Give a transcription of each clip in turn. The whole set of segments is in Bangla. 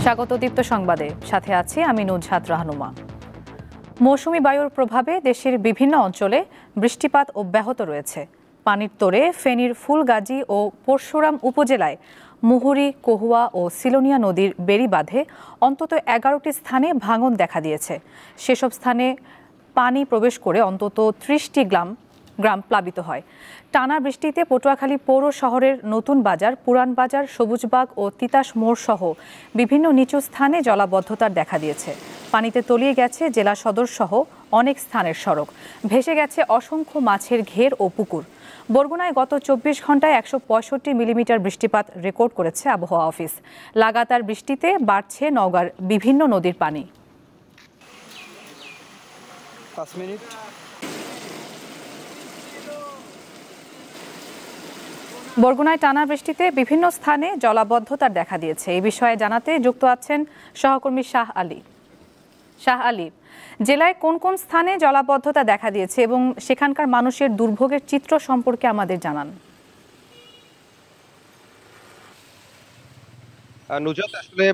স্বাগত দীপ্ত সংবাদে, সাথে আছি আমি নুজহাত রাহনুমা। মৌসুমী বায়ুর প্রভাবে দেশের বিভিন্ন অঞ্চলে বৃষ্টিপাত অব্যাহত রয়েছে। পানির তোড়ে ফেনীর ফুলগাজী ও পরশুরাম উপজেলায় মুহুরী, কহুয়া ও সিলোনিয়া নদীর বেড়িবাঁধে অন্তত ১১টি স্থানে ভাঙন দেখা দিয়েছে। সেসব স্থানে পানি প্রবেশ করে অন্তত ৩০টি গ্রাম প্লাবিত হয়। টানা বৃষ্টিতে পটুয়াখালী পৌর শহরের নতুন বাজার, পুরান বাজার, সবুজবাগ ও তিতাস মোড় সহ বিভিন্ন নিচু স্থানে জলাবদ্ধতার দেখা দিয়েছে। পানিতে তলিয়ে গেছে জেলা সদর সহ অনেক স্থানের সড়ক। ভেসে গেছে অসংখ্য মাছের ঘের ও পুকুর। বরগুনায় গত ২৪ ঘন্টায় ১৬৫ মিলিমিটার বৃষ্টিপাত রেকর্ড করেছে আবহাওয়া অফিস। লাগাতার বৃষ্টিতে বাড়ছে নওগাঁর বিভিন্ন নদীর পানি। বরগুনায় টানা বৃষ্টিতে বিভিন্ন স্থানে জলাবদ্ধতার দেখা দিয়েছে। এই বিষয়ে জানাতে যুক্ত আছেন সহকর্মী শাহ আলী। জেলায় কোন কোন স্থানে জলাবদ্ধতা দেখা দিয়েছে এবং সেখানকার মানুষের দুর্ভোগের চিত্র সম্পর্কে আমাদের জানান। নুজহাত, আসলে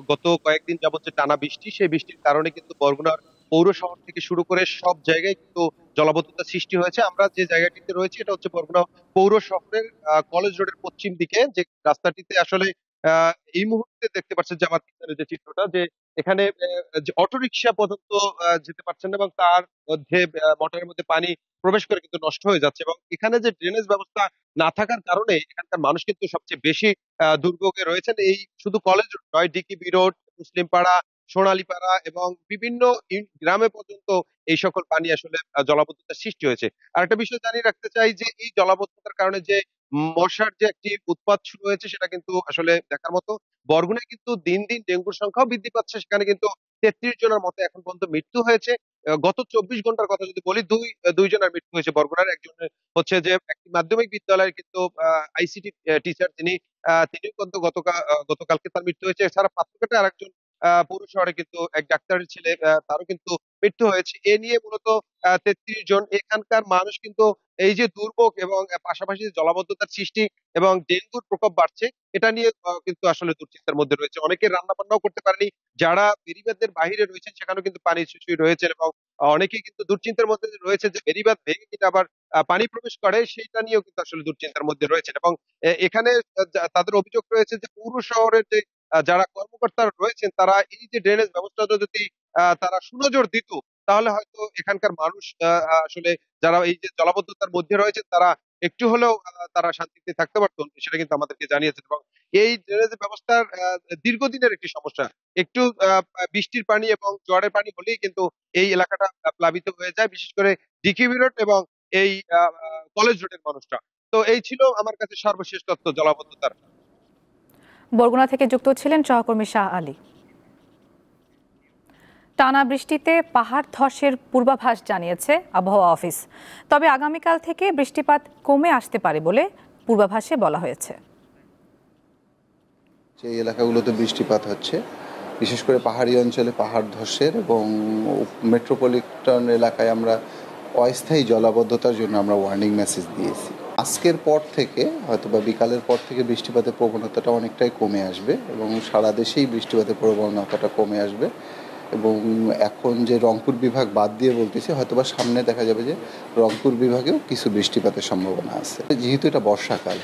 গত কয়েকদিন যাবত যে টানা বৃষ্টি, সেই বৃষ্টির কারণে কিন্তু বরগুনার পৌর শহর থেকে শুরু করে সব জায়গায় কিন্তু জলাবদ্ধতা সৃষ্টি হয়েছে। আমরা যে জায়গাটিতে রয়েছি এটা হচ্ছে বরগুনা পৌর শহরের কলেজ রোডের পশ্চিম দিকে যে রাস্তাটিতে আসলে এই মুহূর্তে দেখতে পাচ্ছেন যে আমার পিছনে যে চিত্রটা, যে এখানে যে অটোরিকশা পর্যন্ত যেতে পারছেন না এবং তার মধ্যে মোটরের মধ্যে পানি প্রবেশ করে কিন্তু নষ্ট হয়ে যাচ্ছে। এবং এখানে যে ড্রেনেজ ব্যবস্থা না থাকার কারণে এখানকার মানুষ কিন্তু সবচেয়ে বেশি দুর্ভোগে রয়েছেন। এই শুধু কলেজ রোড নয়, ডিকিবি রোড, মুসলিমপাড়া, সোনালীপাড়া এবং বিভিন্ন গ্রামে পর্যন্ত এই সকল পানি আসলে জলাবদ্ধতার সৃষ্টি হয়েছে। আরেকটা বিষয় জানিয়ে রাখতে চাই যে এই জলাবদ্ধতার কারণে যে মশার যে একটি উৎপাত শুরু হয়েছে সেটা কিন্তু আসলে দেখার মতো। বরগুনায় কিন্তু দিন দিন ডেঙ্গুর সংখ্যাও বৃদ্ধি পাচ্ছে। সেখানে কিন্তু ৩৩ জনের মতো এখন পর্যন্ত মৃত্যু হয়েছে। গত ২৪ ঘন্টার কথা যদি বলি, দুই জনের মৃত্যু হয়েছে বরগুনার। একজনের হচ্ছে যে একটি মাধ্যমিক বিদ্যালয়ের কিন্তু আইসিটি টিচার, তিনি কিন্তু গতকালকে তার মৃত্যু হয়েছে। এছাড়া পাথরঘাটে আরেকজন পৌর শহরে কিন্তু এক ডাক্তারের ছেলে, তারও কিন্তু মৃত্যু হয়েছে। এ নিয়ে মূলত ৩৩ জন। এখানকার মানুষ কিন্তু এই যে দুর্ভোগ এবং পাশাপাশি জলাবদ্ধতার সৃষ্টি এবং ডেঙ্গুর প্রকোপ বাড়ছে, এটা নিয়ে কিন্তু আসলে দুশ্চিন্তার মধ্যে রয়েছে। অনেকে রান্না বান্নাও করতে পারেনি। যারা বেড়িবাঁধের বাহিরে রয়েছেন সেখানেও কিন্তু পানি ছুঁই রয়েছেন এবং অনেকেই কিন্তু দুশ্চিন্তার মধ্যে রয়েছে যে বেড়িবাঁধ ভেঙে কিনা আবার পানি প্রবেশ করে, সেটা নিয়েও কিন্তু আসলে দুশ্চিন্তার মধ্যে রয়েছেন। এবং এখানে তাদের অভিযোগ রয়েছে যে পৌর শহরের যে যারা কর্মকর্তারা রয়েছেন তারা এই যে ড্রেনেজ ব্যবস্থাটা যদি তারা সুনজর দিত, তাহলে হয়তো এখানকার মানুষ আসলে যারা এই যে জলাবদ্ধতার মধ্যে রয়েছেন তারা একটু হলেও তারা শান্তিতে থাকতে পারতেন, সেটা কিন্তু আমাদেরকে জানিয়েছেন। এবং এই ড্রেনেজ ব্যবস্থার দীর্ঘদিনের একটি সমস্যা। একটু বৃষ্টির পানি এবং জোয়ারের পানি হলেই কিন্তু এই এলাকাটা প্লাবিত হয়ে যায়, বিশেষ করে ডিকিবি রোড এবং এই কলেজ রোডের মানুষরা। তো এই ছিল আমার কাছে সর্বশেষ তথ্য জলাবদ্ধতার। বরগুনা থেকে যুক্ত ছিলেন সহকর্মী শাহ আলী। টানা বৃষ্টিতে পাহাড় ধসের পূর্বাভাস জানিয়েছে আবহাওয়া অফিস। তবে আগামীকাল থেকে বৃষ্টিপাত কমে আসতে পারে বলে পূর্বাভাসে বলা হয়েছে। যে এলাকাগুলোতে বৃষ্টিপাত হচ্ছে, বিশেষ করে পাহাড়ি অঞ্চলে পাহাড় ধসের এবং মেট্রোপলিটন এলাকায় আমরা অস্থায়ী জলাবদ্ধতার জন্য আমরা ওয়ার্নিং মেসেজ দিয়েছি। আজকের পর থেকে হয়তো বা বিকালের পর থেকে বৃষ্টিপাতের প্রবণতাটা অনেকটাই কমে আসবে এবং সারা দেশেই বৃষ্টিপাতের প্রবণতাটা কমে আসবে। এবং এখন যে রংপুর বিভাগ বাদ দিয়ে বলতেছে, হয়তো বা সামনে দেখা যাবে যে রংপুর বিভাগেও কিছু বৃষ্টিপাতের সম্ভাবনা আছে। যেহেতু এটা বর্ষাকাল,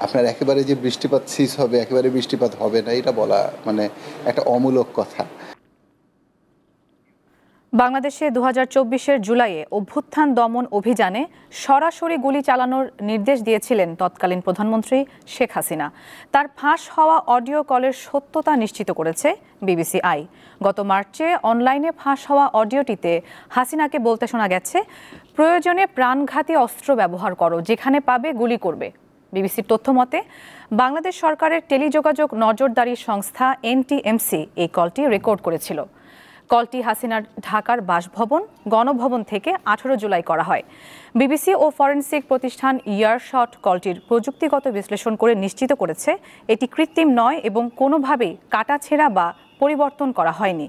আপনার একেবারে যে বৃষ্টিপাত শেষ হবে, একেবারে বৃষ্টিপাত হবে না, এটা বলা মানে একটা অমূলক কথা। বাংলাদেশে ২০২৪-এর জুলাইয়ে অভ্যুত্থান দমন অভিযানে সরাসরি গুলি চালানোর নির্দেশ দিয়েছিলেন তৎকালীন প্রধানমন্ত্রী শেখ হাসিনা। তার ফাঁস হওয়া অডিও কলের সত্যতা নিশ্চিত করেছে বিবিসি আই। গত মার্চে অনলাইনে ফাঁস হওয়া অডিওটিতে হাসিনাকে বলতে শোনা গেছে, প্রয়োজনে প্রাণঘাতী অস্ত্র ব্যবহার করো, যেখানে পাবে গুলি করবে। বিবিসির তথ্য মতে বাংলাদেশ সরকারের টেলিযোগাযোগ নজরদারি সংস্থা এনটিএমসি এই কলটি রেকর্ড করেছিল। কলটি হাসিনার ঢাকার বাসভবন গণভবন থেকে ১৮ জুলাই করা হয়। বিবিসি ও ফরেনসিক প্রতিষ্ঠান ইয়ারশট কলটির প্রযুক্তিগত বিশ্লেষণ করে নিশ্চিত করেছে এটি কৃত্রিম নয় এবং কোনোভাবেই কাটাছেঁড়া বা পরিবর্তন করা হয়নি।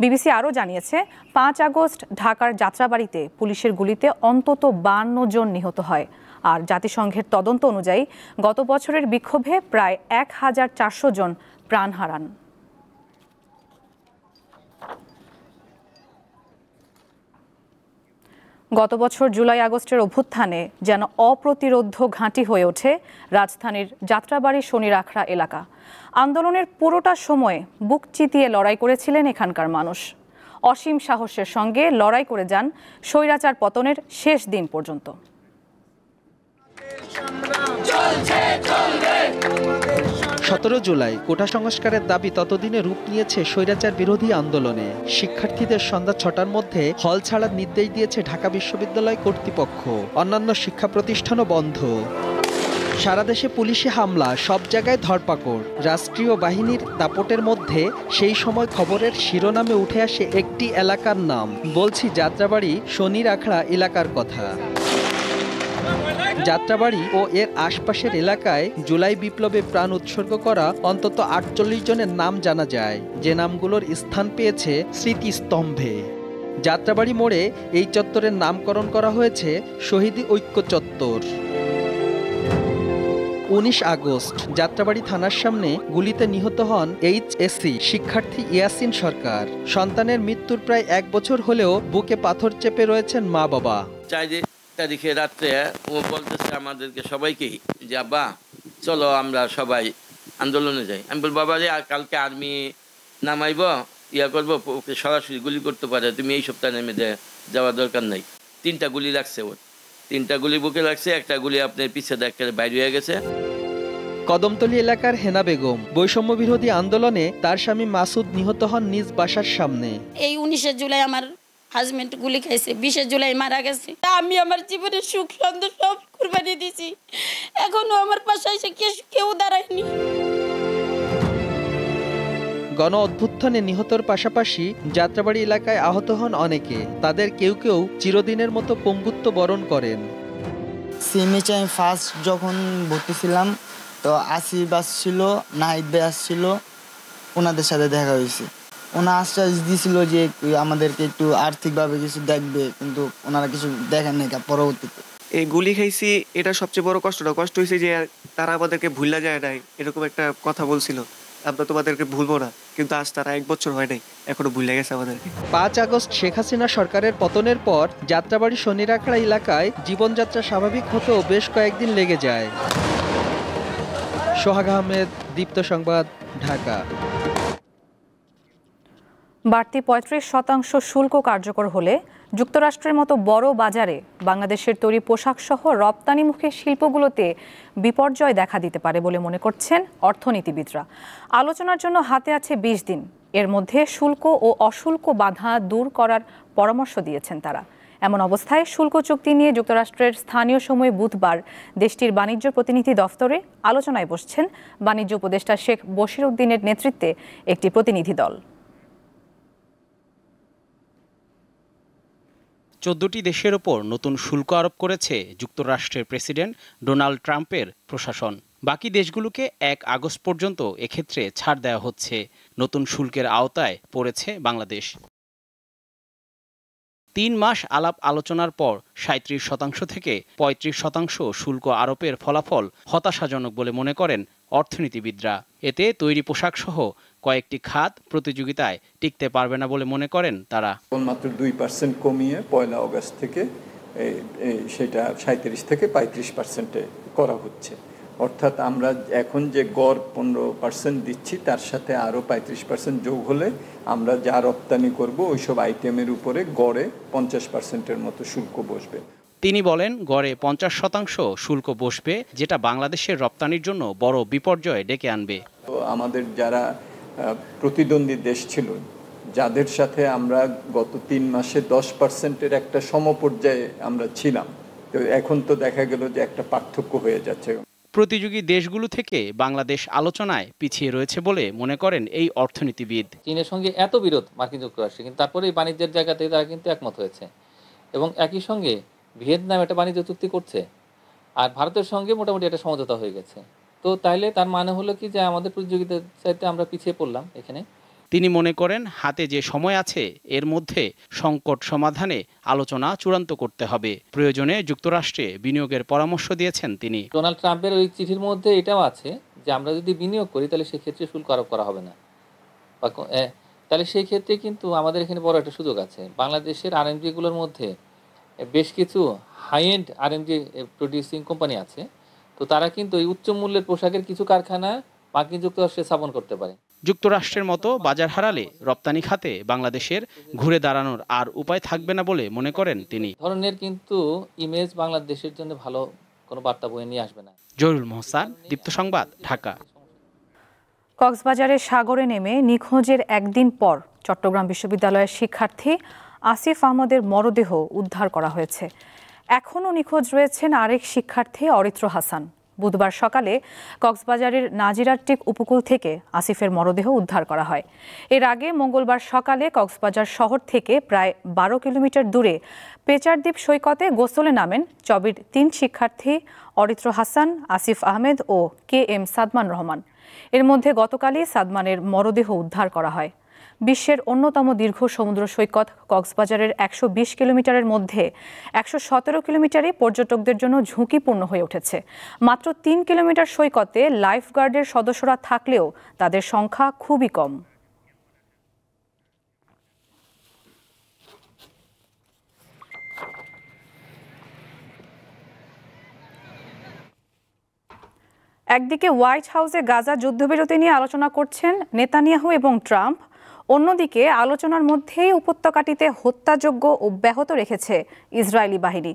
বিবিসি আরও জানিয়েছে, ৫ আগস্ট ঢাকার যাত্রাবাড়িতে পুলিশের গুলিতে অন্তত ৫২ জন নিহত হয়। আর জাতিসংঘের তদন্ত অনুযায়ী গত বছরের বিক্ষোভে প্রায় ১,৪০০ জন প্রাণ হারান। গত বছর জুলাই আগস্টের অভ্যুত্থানে যেন অপ্রতিরোধ্য ঘাঁটি হয়ে ওঠে রাজধানীর যাত্রাবাড়ি শনির আখড়া এলাকা। আন্দোলনের পুরোটা সময় বুক চিতিয়ে লড়াই করেছিলেন এখানকার মানুষ। অসীম সাহসের সঙ্গে লড়াই করে যান স্বৈরাচার পতনের শেষ দিন পর্যন্ত। 17 জুলাই কোটা সংস্কারের দাবি ততদিনে রূপ নিয়েছে স্বৈরাচার বিরোধী আন্দোলনে। শিক্ষার্থীদের সন্ধ্যা 6টার মধ্যে হল ছাড়ার নির্দেশ দিয়েছে ঢাকা বিশ্ববিদ্যালয় কর্তৃপক্ষ। অন্যান্য শিক্ষা প্রতিষ্ঠানও বন্ধ। সারা দেশে পুলিশি হামলা, সব জায়গায় ধরপাকড়। রাষ্ট্রীয় বাহিনীর দাপটের মধ্যে সেই সময় খবরের শিরোনামে উঠে আসে একটি এলাকার নাম। বলছি যাত্রাবাড়ি শনির আখড়া এলাকার কথা। যাত্রাবাড়ি ও এর আশপাশের এলাকায় জুলাই বিপ্লবে প্রাণ উৎসর্গ করা অন্তত 48 জনের নাম জানা যায়, যে নামগুলোর স্থান পেয়েছে স্মৃতিস্তম্ভে। যাত্রাবাড়ি মোড়ে এই চত্বরের নামকরণ করা হয়েছে শহীদ ঐক্য চত্বর। 19 আগস্ট যাত্রাবাড়ি থানার সামনে গুলিতে নিহত হন এইচএসসি শিক্ষার্থী ইয়াসিন সরকার। সন্তানের মৃত্যুর প্রায় 1 বছর হলেও বুকে পাথর চেপে রয়েছেন মা বাবা। 4 তারিখে রাত্রে ও বলতেছে আমাদেরকে সবাইকেই যে আব্বা চলো আমরা সবাই আন্দোলনে যাই। আমি বল বাবা রে কালকে আর্মি নামাইব, করবো, ওকে সরাসরি গুলি করতে পারে, তুমি এই সপ্তাহে নেমে যাওয়ার দরকার নাই। 3টা গুলি লাগছে ওর, 3টা গুলি বুকে লাগছে, একটা গুলি আপনার পিছে দেখে বাইরে হয়ে গেছে। কদমতলী এলাকার হেনা বেগম বৈষম্য বিরোধী আন্দোলনে তার স্বামী মাসুদ নিহত হন নিজ বাসার সামনে। এই 19 জুলাই আমার হাজবেন্ড গুলি খাইছে, 20 জুলাই মারা গেছে। আমি আমার জীবনের সুখ সন্তুষ্ট সব কুরবানি দিয়েছি, এখনো আমার পাশে এসে কেউ দাঁড়ায়নি। গণ অভ্যুত্থানে নিহতর পাশাপাশি যাত্রাবাড়ি এলাকায় আহত হন অনেকে। তাদের কেউ কেউ চিরদিনের মতো পঙ্গুত্ব বরণ করেন। সিএমএইচে আমি ফার্স্ট যখন ভর্তি ছিলাম তো আসিফ বাস ছিল, নাহিদ ব্যাস ছিল, ওনাদের সাথে দেখা হয়েছে। ওনারা আশ্বাস দিয়েছিল যে আমাদেরকে একটু আর্থিকভাবে কিছু দেখবে, কিন্তু ওনারা কিছু দেখেন নাই পরবর্তীতে। এই গুলি খাইছি, এটা সবচেয়ে বড় কষ্ট হয়েছে যে তারা আমাদেরকে ভুলা যায় নাই, এরকম একটা কথা বলছিল, আমরা তোমাদেরকে ভুলবো না, কিন্তু আজ তারা 1 বছর হয় নাই, এখনো ভুলে গেছে আমাদেরকে। 5 আগস্ট শেখ হাসিনা সরকারের পতনের পর যাত্রাবাড়ি শনির আখড়া এলাকায় জীবনযাত্রা স্বাভাবিক হতেও বেশ কয়েকদিন লেগে যায়। সোহাগ আহমেদ, দীপ্ত সংবাদ, ঢাকা। বাড়তি 35% শুল্ক কার্যকর হলে যুক্তরাষ্ট্রের মতো বড় বাজারে বাংলাদেশের তৈরি পোশাকসহ রপ্তানিমুখী শিল্পগুলোতে বিপর্যয় দেখা দিতে পারে বলে মনে করছেন অর্থনীতিবিদরা। আলোচনার জন্য হাতে আছে 20 দিন। এর মধ্যে শুল্ক ও অশুল্ক বাধা দূর করার পরামর্শ দিয়েছেন তারা। এমন অবস্থায় শুল্ক চুক্তি নিয়ে যুক্তরাষ্ট্রের স্থানীয় সময় বুধবার দেশটির বাণিজ্য প্রতিনিধি দফতরে আলোচনায় বসছেন বাণিজ্য উপদেষ্টা শেখ বশির উদ্দিনের নেতৃত্বে একটি প্রতিনিধি দল। 14টি দেশের ওপর নতুন শুল্ক আরোপ করেছে যুক্তরাষ্ট্রের প্রেসিডেন্ট ডোনাল্ড ট্রাম্পের প্রশাসন। বাকি দেশগুলোকে 1 আগস্ট পর্যন্ত এক্ষেত্রে ছাড় দেওয়া হচ্ছে। নতুন শুল্কের আওতায় পড়েছে বাংলাদেশ। 3 মাস আলাপ আলোচনার পর 37% থেকে 35% শুল্ক আরোপের ফলাফল হতাশাজনক বলে মনে করেন অর্থনীতিবিদরা। এতে তৈরি পোশাক সহ কয়েকটি খাত প্রতিযোগিতায় টিকতে পারবে না বলে মনে করেন তারা। মাত্র 2% কমিয়ে 1 আগস্ট থেকে সেটা 37 থেকে 35% করা হচ্ছে। অর্থাৎ আমরা এখন যে গড় 15% দিচ্ছি তার সাথে আরও 35% যোগ হলে আমরা যা রপ্তানি করব ওইসব আইটেমের উপরে গড়ে 50%-এর মতো শুল্ক বসবে। তিনি বলেন গড়ে 50% শুল্ক বসবে, যেটা বাংলাদেশের রপ্তানির জন্য বড় বিপর্যয় ডেকে আনবে। তো আমাদের যারা প্রতিদ্বন্দ্বী দেশ ছিল, যাদের সাথে আমরা গত 3 মাসে 10%-এর একটা সমপর্যায়ে আমরা ছিলাম, তো এখন তো দেখা গেল যে একটা পার্থক্য হয়ে যাচ্ছে। প্রতিযোগী দেশগুলো থেকে বাংলাদেশ আলোচনায় পিছিয়ে রয়েছে বলে মনে করেন এই অর্থনীতিবিদ। চীনের সঙ্গে এত বিরোধ মার্কিন যুক্তরাষ্ট্র, কিন্তু তারপরে এই বাণিজ্যের জায়গাতে তারা কিন্তু একমত হয়েছে এবং একই সঙ্গে ভিয়েতনাম একটা বাণিজ্য চুক্তি করছে আর ভারতের সঙ্গে মোটামুটি একটা সমঝোতা হয়ে গেছে। তো তাইলে তার মানে হলো কি যে আমাদের প্রতিযোগিতার চাইতে আমরা পিছিয়ে পড়লাম এখানে। তিনি মনে করেন হাতে যে সময় আছে এর মধ্যে সংকট সমাধানে আলোচনা চূড়ান্ত করতে হবে। প্রয়োজনে যুক্তরাষ্ট্রে বিনিয়োগের পরামর্শ দিয়েছেন তিনি। ডোনাল্ড ট্রাম্পের ওই চিঠির মধ্যে এটাও আছে যে আমরা যদি বিনিয়োগ করি তাহলে সেক্ষেত্রে শুল্ক আরোপ করা হবে না, তাহলে সেই ক্ষেত্রে কিন্তু আমাদের এখানে বড় একটা সুযোগ আছে। বাংলাদেশের আরএমজিগুলোর মধ্যে বেশ কিছু high end R&D producing company আছে, তো তারা কিন্তু এই উচ্চ মূল্যের পোশাকের কিছু কারখানা মার্কিন যুক্তরাষ্ট্রে স্থাপন করতে পারে। যুক্তরাষ্ট্রের মতো বাজার হারালে রপ্তানি খাতে বাংলাদেশের ঘুরে দাঁড়ানোর আর উপায় থাকবে না বলে মনে করেন তিনি। ধরনের কিন্তু ইমেজ বাংলাদেশের জন্য ভালো কোনো বার্তা বয়ে নিয়ে আসবে না। জহুরুল মোহসান, দীপ্ত সংবাদ, ঢাকা। কক্সবাজারের সাগরে নেমে নিখোঁজের একদিন পর চট্টগ্রাম বিশ্ববিদ্যালয়ের শিক্ষার্থী আসিফ আহমদের মরদেহ উদ্ধার করা হয়েছে। এখনও নিখোঁজ রয়েছেন আরেক শিক্ষার্থী অরিত্র হাসান। বুধবার সকালে কক্সবাজারের নাজিরাটিক উপকূল থেকে আসিফের মরদেহ উদ্ধার করা হয়। এর আগে মঙ্গলবার সকালে কক্সবাজার শহর থেকে প্রায় 12 কিলোমিটার দূরে পেচারদ্বীপ সৈকতে গোসলে নামেন চবির 3 শিক্ষার্থী অরিত্র হাসান, আসিফ আহমেদ ও KM সাদমান রহমান। এর মধ্যে গতকালই সাদমানের মরদেহ উদ্ধার করা হয়। বিশ্বের অন্যতম দীর্ঘ সমুদ্র সৈকত কক্সবাজারের 120 কিলোমিটারের মধ্যে 117 কিলোমিটারই পর্যটকদের জন্য ঝুঁকিপূর্ণ হয়ে উঠেছে। মাত্র 3 কিলোমিটার সৈকতে লাইফগার্ডের সদস্যরা থাকলেও তাদের সংখ্যা খুবই কম। একদিকে হোয়াইট হাউসে গাজা যুদ্ধবিরতি নিয়ে আলোচনা করছেন নেতানিয়াহু এবং ট্রাম্প, অন্যদিকে আলোচনার মধ্যেই উপত্যকাটিতে হত্যাযজ্ঞ অব্যাহত রেখেছে ইসরায়েলি বাহিনী।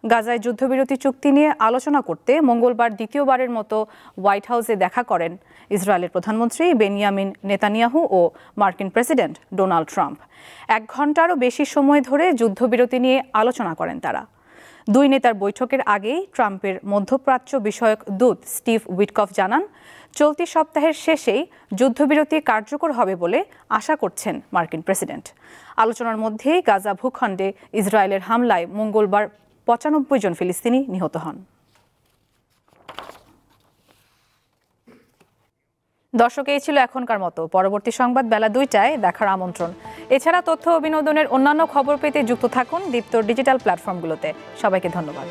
গাজায় যুদ্ধবিরতি চুক্তি নিয়ে আলোচনা করতে মঙ্গলবার দ্বিতীয়বারের মতো হোয়াইট হাউসে দেখা করেন ইসরায়েলের প্রধানমন্ত্রী বেনিয়ামিন নেতানিয়াহু ও মার্কিন প্রেসিডেন্ট ডোনাল্ড ট্রাম্প। 1 ঘণ্টারও বেশি সময় ধরে যুদ্ধবিরতি নিয়ে আলোচনা করেন তারা। দুই নেতার বৈঠকের আগেই ট্রাম্পের মধ্যপ্রাচ্য বিষয়ক দূত স্টিভ উইটকফ জানান, চলতি সপ্তাহের শেষেই যুদ্ধবিরতি কার্যকর হবে বলে আশা করছেন মার্কিন প্রেসিডেন্ট। আলোচনার মধ্যেই গাজা ভূখণ্ডে ইসরায়েলের হামলায় মঙ্গলবার 95 জন ফিলিস্তিনি নিহত হন। দর্শক, এই ছিল এখনকার মতো। পরবর্তী সংবাদ বেলা 2টায় দেখার আমন্ত্রণ। এছাড়া তথ্য ও বিনোদনের অন্যান্য খবর পেতে যুক্ত থাকুন দীপ্তর ডিজিটাল প্ল্যাটফর্মগুলোতে। সবাইকে ধন্যবাদ।